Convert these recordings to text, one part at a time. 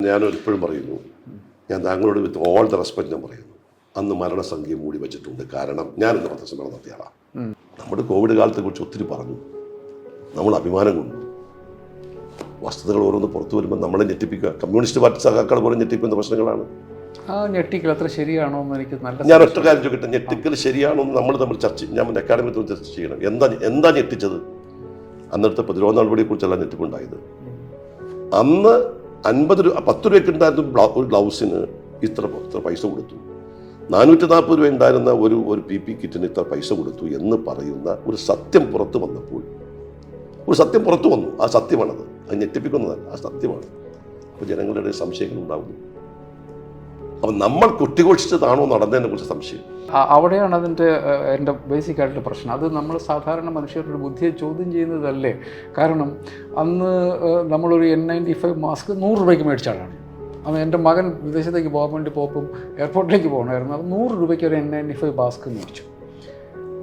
ഞാനൊരിപ്പോഴും പറയുന്നു, ഞാൻ താങ്കളോട് വിത്ത് ഓൾ ദ റെസ്പെക്ട് ഞാൻ പറയുന്നു, അന്ന് മരണസംഖ്യ മൂടി വെച്ചിട്ടുണ്ട്. കാരണം ഞാനിന്ന് പത്രസമ്മേളനം നടത്തിയ ആളാണ്. നമ്മുടെ കോവിഡ് കാലത്തെക്കുറിച്ച് ഒത്തിരി പറഞ്ഞു, നമ്മൾ അഭിമാനം കൊണ്ടു. വസ്തുതകൾ ഓരോന്ന് പുറത്തു വരുമ്പോൾ നമ്മളെ ഞെട്ടിപ്പിക്കുക, കമ്മ്യൂണിസ്റ്റ് പാർട്ടി സഖാക്കൾ പോലും ഞെട്ടിപ്പിക്കുന്ന പ്രശ്നങ്ങളാണ്. ഞെട്ടിക്കൽ അത്ര ശരിയാണോ എന്ന് എനിക്ക് ഞാൻ ഒറ്റ കാര്യം ചോദിക്കട്ടെ, ഞെട്ടിക്കൽ ശരിയാണോ എന്ന് നമ്മൾ തമ്മിൽ ഞാൻ അക്കാഡമിയിൽ ചർച്ച ചെയ്യണം. എന്താ ഞെട്ടിച്ചത്? അന്നത്തെ പ്രതിരോധ നടപടിയെക്കുറിച്ചല്ല ഞെട്ടിപ്പുണ്ടായത്. അന്ന് 10 രൂപയ്ക്ക് ഉണ്ടായിരുന്ന ഒരു ഗ്ലൗസിന് ഇത്ര പൈസ കൊടുത്തു, 440 രൂപ ഉണ്ടായിരുന്ന ഒരു PP കിറ്റിന് ഇത്ര പൈസ കൊടുത്തു എന്ന് പറയുന്ന ഒരു സത്യം പുറത്തു വന്നപ്പോൾ, ഒരു സത്യം പുറത്തു വന്നു. ആ സത്യമാണത്, അത് ഞെട്ടിപ്പിക്കുന്നതല്ല, ആ സത്യമാണ്. അപ്പോൾ ജനങ്ങളുടെ സംശയങ്ങൾ ഉണ്ടാകുന്നു. അപ്പം നമ്മൾ കുട്ടിഘോഷിച്ചതാണോ നടന്നതിനെ കുറിച്ച് സംശയം. അവിടെയാണ് എൻ്റെ ബേസിക് ആയിട്ടുള്ള പ്രശ്നം. അത് നമ്മൾ സാധാരണ മനുഷ്യരുടെ ബുദ്ധിയെ ചോദ്യം ചെയ്യുന്നതല്ലേ. കാരണം അന്ന് നമ്മളൊരു N95 മാസ്ക് 100 രൂപയ്ക്ക് മേടിച്ചാലാണ്. അന്ന് എൻ്റെ മകൻ വിദേശത്തേക്ക് പോകാൻ വേണ്ടി പോയപ്പം എയർപോർട്ടിലേക്ക് പോകണമായിരുന്നു. അത് 100 രൂപയ്ക്ക് ഒരു N95 മാസ്ക് മേടിച്ചു.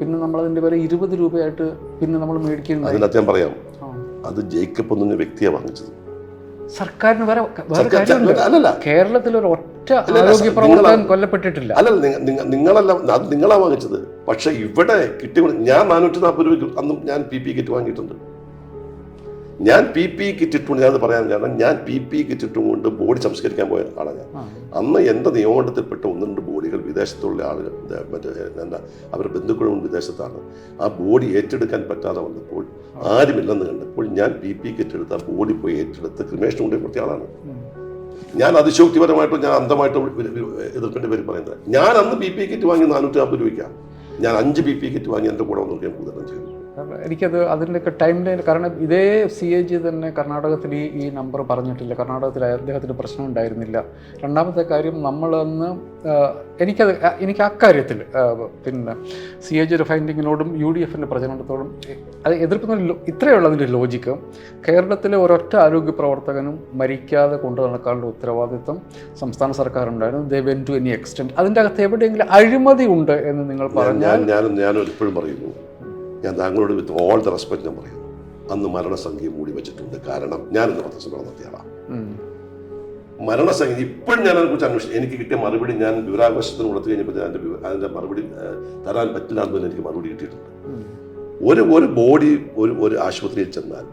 പിന്നെ നമ്മളതിൻ്റെ പേരെ 20 രൂപയായിട്ട് പിന്നെ നമ്മൾ മേടിക്കുന്നത്. അതിനകത്ത് ഞാൻ പറയാം, അത് ജേക്കബ് എന്നൊരു വ്യക്തിയാണ് വാങ്ങിച്ചത്. സർക്കാരിന് വേറെ കാര്യമുണ്ട്. കേരളത്തിൽ ഒരു ഒറ്റ ആരോഗ്യ പ്രവർത്തകൻ കൊല്ലപ്പെട്ടിട്ടില്ല. നിങ്ങളാ വാങ്ങിച്ചത്. പക്ഷെ ഇവിടെ കിട്ടിയ ഞാൻ 440 രൂപ അന്നും ഞാൻ PP കിറ്റ് വാങ്ങിയിട്ടുണ്ട്. ഞാൻ PP കിറ്റ് ഇട്ടുകൊണ്ട് ഞാനത് പറയാൻ കാരണം, ഞാൻ PP കിറ്റ് ഇട്ടുകൊണ്ട് ബോഡി സംസ്കരിക്കാൻ പോയ ആളാണ് ഞാൻ. അന്ന് എൻ്റെ നിയമമണ്ഡലത്തിൽപ്പെട്ട 1-2 ബോഡികൾ വിദേശത്തുള്ള ആളുകൾ, എന്താ അവരുടെ ബന്ധുക്കളും വിദേശത്താണ്. ആ ബോഡി ഏറ്റെടുക്കാൻ പറ്റാതെ വന്നപ്പോൾ, ആരുമില്ലെന്ന് കണ്ടപ്പോൾ ഞാൻ PP കിറ്റ് എടുത്ത് ആ ബോഡി പോയി ഏറ്റെടുത്ത് ക്രിമേഷൻ കൊണ്ടു കൊടുത്ത ആളാണ് ഞാൻ. അതിശോക്തിപരമായിട്ടും ഞാൻ അന്ധമായിട്ടും എതിർപ്പിൻ്റെ പേര് പറയുന്നത്. ഞാൻ അന്ന് PP കിറ്റ് വാങ്ങി 440 രൂപയ്ക്കാണ്. ഞാൻ 5 PP കിറ്റ് വാങ്ങി എൻ്റെ കൂടെ വന്ന് ഞാൻ വിതരണം ചെയ്തു. എനിക്കത് അതിൻ്റെയൊക്കെ ടൈം ലൈൻ, കാരണം ഇതേ CAG തന്നെ കർണാടകത്തിൽ ഈ നമ്പർ പറഞ്ഞിട്ടില്ല. കർണാടകത്തിൽ അദ്ദേഹത്തിന് പ്രശ്നം ഉണ്ടായിരുന്നില്ല. രണ്ടാമത്തെ കാര്യം, നമ്മളന്ന് എനിക്ക് അക്കാര്യത്തിൽ പിന്നെ CAG ഫൈൻഡിങ്ങിനോടും UDFിൻ്റെ പ്രചരണത്തോടും അത് എതിർക്കുന്ന ഇത്രയുള്ള അതിൻ്റെ ലോജിക്ക്. കേരളത്തിലെ ഒരൊറ്റ ആരോഗ്യ പ്രവർത്തകനും മരിക്കാതെ കൊണ്ടു നടക്കാനുള്ള ഉത്തരവാദിത്വം സംസ്ഥാന സർക്കാരുണ്ടായിരുന്നു. They went to any extent. അതിൻ്റെ അകത്ത് എവിടെയെങ്കിലും അഴിമതി ഉണ്ട് എന്ന് നിങ്ങൾ പറഞ്ഞാൽ, ഞാനൊരിപ്പോഴും പറയുന്നു, ഞാൻ താങ്കളോട് വിത്ത് ഓൾ ദ റെസ്പെക്ട് ഞാൻ പറയുന്നു, അന്ന് മരണസംഖ്യ മൂടി വെച്ചിട്ടുണ്ട്. കാരണം ഞാനിന്ന് പത്രസമ്മേളനം നടത്തിയ ആളാണ്. മരണസംഖ്യ ഇപ്പോഴും ഞാൻ അതിനെക്കുറിച്ച് അന്വേഷിച്ചു. എനിക്ക് കിട്ടിയ മറുപടി, ഞാൻ വിവരാവകാശത്തിന് കൊടുത്തു കഴിഞ്ഞപ്പോൾ അതിൻ്റെ മറുപടി തരാൻ പറ്റില്ല എന്ന് എനിക്ക് മറുപടി കിട്ടിയിട്ടുണ്ട്. ഒരു ബോഡി ഒരു ആശുപത്രിയിൽ ചെന്നാൽ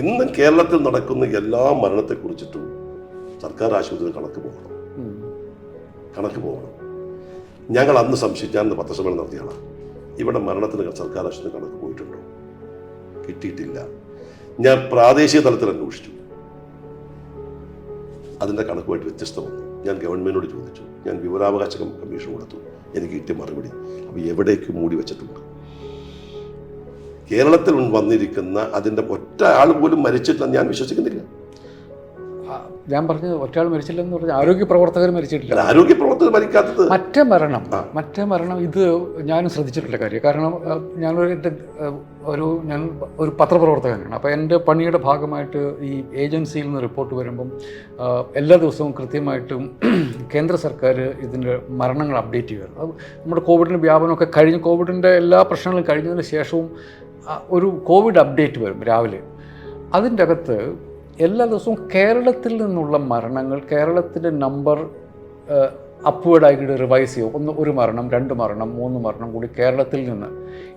ഇന്ന് കേരളത്തിൽ നടക്കുന്ന എല്ലാ മരണത്തെക്കുറിച്ചിട്ടും സർക്കാർ ആശുപത്രിയിൽ കണക്ക് പോകണം. ഞങ്ങൾ അന്ന് സംശയിച്ചു, ഞാനിന്ന് പത്രസമ്മേളനം നടത്തിയ ആളാണ്. ഇവിടെ മരണത്തിന് സർക്കാർ ആശുപത്രി കണക്ക് പോയിട്ടുണ്ടോ? കിട്ടിയിട്ടില്ല. ഞാൻ പ്രാദേശിക തലത്തിൽ അന്വേഷിച്ചു, അതിൻ്റെ കണക്കുമായിട്ട് വ്യത്യസ്തം വന്നു. ഞാൻ ഗവൺമെൻറ്റിനോട് ചോദിച്ചു, ഞാൻ വിവരാവകാശ കമ്മീഷൻ കൊടുത്തു. എനിക്ക് കിട്ടിയ മറുപടി, അപ്പോൾ എവിടേക്ക് മൂടി വെച്ചിട്ടുണ്ട്? കേരളത്തിൽ വന്നിരിക്കുന്ന അതിൻ്റെ ഒറ്റ ആൾ പോലും മരിച്ചിട്ടില്ലെന്ന് ഞാൻ വിശ്വസിക്കുന്നില്ല. ഞാൻ പറഞ്ഞത് ഒറ്റയാൾ മരിച്ചില്ലെന്ന് പറഞ്ഞാൽ ആരോഗ്യ പ്രവർത്തകർ മരിച്ചിട്ടില്ല. ആരോഗ്യ പ്രവർത്തകർ മരിക്കാത്തത് മറ്റേ മരണം ഇത് ഞാനും ശ്രദ്ധിച്ചിട്ടുള്ള കാര്യം. കാരണം ഞാൻ ഒരു പത്രപ്രവർത്തകനാണ്. അപ്പോൾ എൻ്റെ പണിയുടെ ഭാഗമായിട്ട് ഈ ഏജൻസിയിൽ നിന്ന് റിപ്പോർട്ട് വരുമ്പം എല്ലാ ദിവസവും കൃത്യമായിട്ടും കേന്ദ്ര സർക്കാർ ഇതിൻ്റെ മരണങ്ങൾ അപ്ഡേറ്റ് ചെയ്യുമായിരുന്നു. അത് നമ്മുടെ കോവിഡിൻ്റെ വ്യാപനമൊക്കെ കഴിഞ്ഞ്, കോവിഡിൻ്റെ എല്ലാ പ്രശ്നങ്ങളും കഴിഞ്ഞതിന് ശേഷവും ഒരു കോവിഡ് അപ്ഡേറ്റ് വരും രാവിലെ. അതിൻ്റെ അകത്ത് എല്ലാ ദിവസവും കേരളത്തിൽ നിന്നുള്ള മരണങ്ങൾ, കേരളത്തിൻ്റെ നമ്പർ അപ്വേർഡായിട്ട് റിവൈസ് ചെയ്യും. ഒരു മരണം, 2 മരണം, 3 മരണം കൂടി കേരളത്തിൽ നിന്ന്.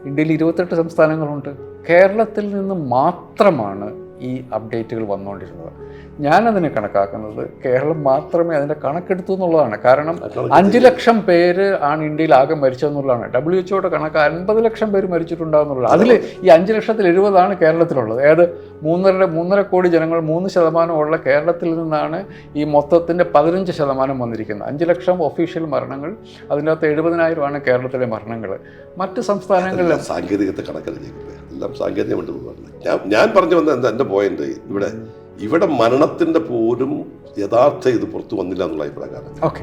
ഇന്ത്യയിൽ 28 സംസ്ഥാനങ്ങളുണ്ട്. കേരളത്തിൽ നിന്ന് മാത്രമാണ് ഈ അപ്ഡേറ്റുകൾ വന്നുകൊണ്ടിരുന്നത്. ഞാനതിനെ കണക്കാക്കുന്നത് കേരളം മാത്രമേ അതിൻ്റെ കണക്കെടുത്തു എന്നുള്ളതാണ്. കാരണം 5 ലക്ഷം പേര് ആണ് ഇന്ത്യയിൽ ആകെ മരിച്ചതെന്നുള്ളതാണ്. WHO കണക്ക് 50 ലക്ഷം പേര് മരിച്ചിട്ടുണ്ടാകുന്നുള്ളത്. അതിൽ ഈ 5 ലക്ഷത്തിൽ 70 കേരളത്തിലുള്ളത്. അതായത് 3.5 കോടി ജനങ്ങൾ 3% ഉള്ള കേരളത്തിൽ നിന്നാണ് ഈ മൊത്തത്തിൻ്റെ 15% വന്നിരിക്കുന്നത്. 5 ലക്ഷം ഒഫീഷ്യൽ മരണങ്ങൾ, അതിൻ്റെ അകത്ത് 70,000 കേരളത്തിലെ മരണങ്ങൾ. മറ്റ് സംസ്ഥാനങ്ങളിലും സാങ്കേതികത്തെ കണക്കല്ല, എല്ലാം സാങ്കേതികമായിട്ട് ഞാൻ പറഞ്ഞു വന്ന എൻ്റെ പോയിന്റ്, ഇവിടെ മരണത്തിൻ്റെ പോലും യഥാർത്ഥ ഇത് പുറത്തു വന്നില്ല എന്നുള്ള അഭിപ്രായക്കാരൻ. ഓക്കെ.